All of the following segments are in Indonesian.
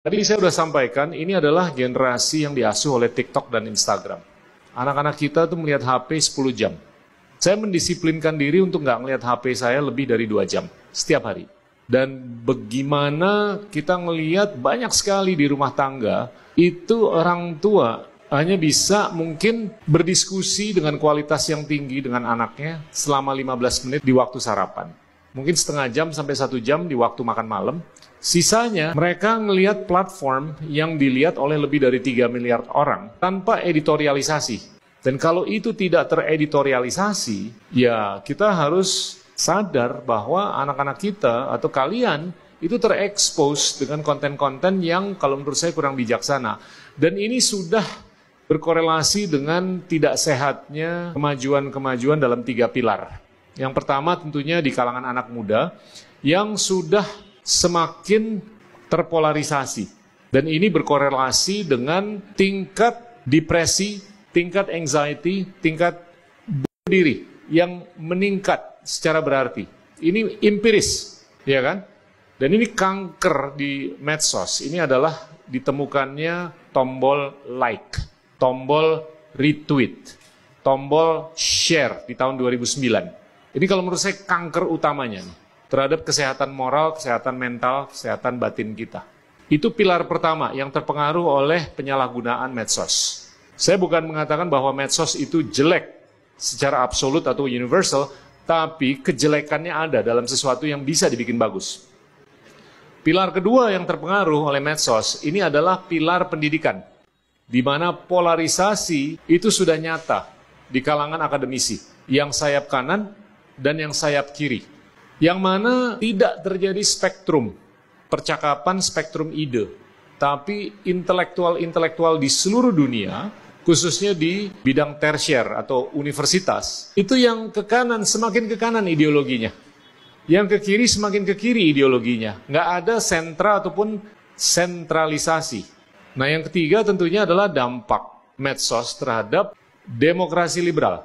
Tadi saya sudah sampaikan, ini adalah generasi yang diasuh oleh TikTok dan Instagram. Anak-anak kita tuh melihat HP 10 jam. Saya mendisiplinkan diri untuk nggak melihat HP saya lebih dari 2 jam setiap hari. Dan bagaimana kita melihat banyak sekali di rumah tangga, itu orang tua hanya bisa mungkin berdiskusi dengan kualitas yang tinggi dengan anaknya selama 15 menit di waktu sarapan. Mungkin setengah jam sampai 1 jam di waktu makan malam. Sisanya mereka melihat platform yang dilihat oleh lebih dari 3 miliar orang tanpa editorialisasi. Dan kalau itu tidak tereditorialisasi, ya kita harus sadar bahwa anak-anak kita atau kalian itu terekspos dengan konten-konten yang kalau menurut saya kurang bijaksana. Dan ini sudah berkorelasi dengan tidak sehatnya kemajuan-kemajuan dalam 3 pilar. Yang pertama tentunya di kalangan anak muda yang sudah semakin terpolarisasi. Dan ini berkorelasi dengan tingkat depresi, tingkat anxiety, tingkat bunuh diri yang meningkat secara berarti. Ini empiris, ya kan? Dan ini kanker di medsos. Ini adalah ditemukannya tombol like, tombol retweet, tombol share di tahun 2009. Ini kalau menurut saya kanker utamanya nih, terhadap kesehatan moral, kesehatan mental, kesehatan batin kita. Itu pilar pertama yang terpengaruh oleh penyalahgunaan medsos. Saya bukan mengatakan bahwa medsos itu jelek secara absolut atau universal, tapi kejelekannya ada dalam sesuatu yang bisa dibikin bagus. Pilar kedua yang terpengaruh oleh medsos, ini adalah pilar pendidikan, di mana polarisasi itu sudah nyata di kalangan akademisi, yang sayap kanan dan yang sayap kiri. Yang mana tidak terjadi spektrum percakapan, spektrum ide. Tapi intelektual-intelektual di seluruh dunia, khususnya di bidang tersier atau universitas, itu yang ke kanan, semakin ke kanan ideologinya. Yang ke kiri, semakin ke kiri ideologinya. Nggak ada sentra ataupun sentralisasi. Nah yang ketiga tentunya adalah dampak medsos terhadap demokrasi liberal,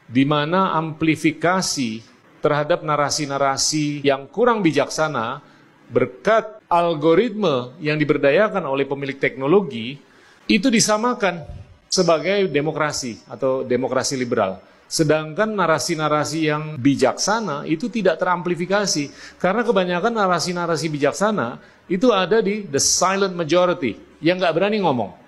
di mana amplifikasi terhadap narasi-narasi yang kurang bijaksana berkat algoritma yang diberdayakan oleh pemilik teknologi itu disamakan sebagai demokrasi atau demokrasi liberal. Sedangkan narasi-narasi yang bijaksana itu tidak teramplifikasi karena kebanyakan narasi-narasi bijaksana itu ada di the silent majority yang nggak berani ngomong.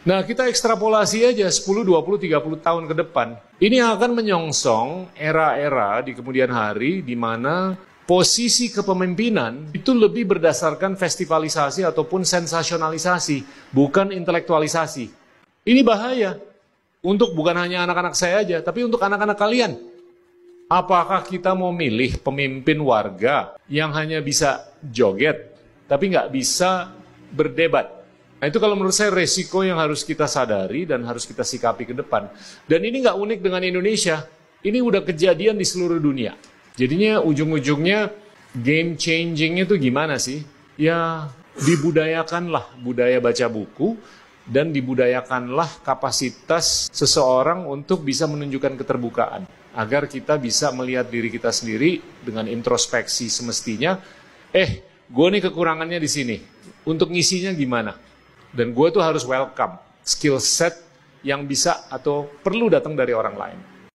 Nah, kita ekstrapolasi aja 10, 20, 30 tahun ke depan. Ini akan menyongsong era-era di kemudian hari di mana posisi kepemimpinan itu lebih berdasarkan festivalisasi ataupun sensasionalisasi, bukan intelektualisasi. Ini bahaya untuk bukan hanya anak-anak saya aja, tapi untuk anak-anak kalian. Apakah kita mau milih pemimpin warga yang hanya bisa joget, tapi nggak bisa berdebat? Nah itu kalau menurut saya resiko yang harus kita sadari dan harus kita sikapi ke depan. Dan ini nggak unik dengan Indonesia, ini udah kejadian di seluruh dunia. Jadinya ujung-ujungnya game changing itu gimana sih? Ya dibudayakanlah budaya baca buku dan dibudayakanlah kapasitas seseorang untuk bisa menunjukkan keterbukaan. Agar kita bisa melihat diri kita sendiri dengan introspeksi semestinya, gue nih kekurangannya di sini, untuk ngisinya gimana? Dan gue tuh harus welcome skill set yang bisa atau perlu datang dari orang lain.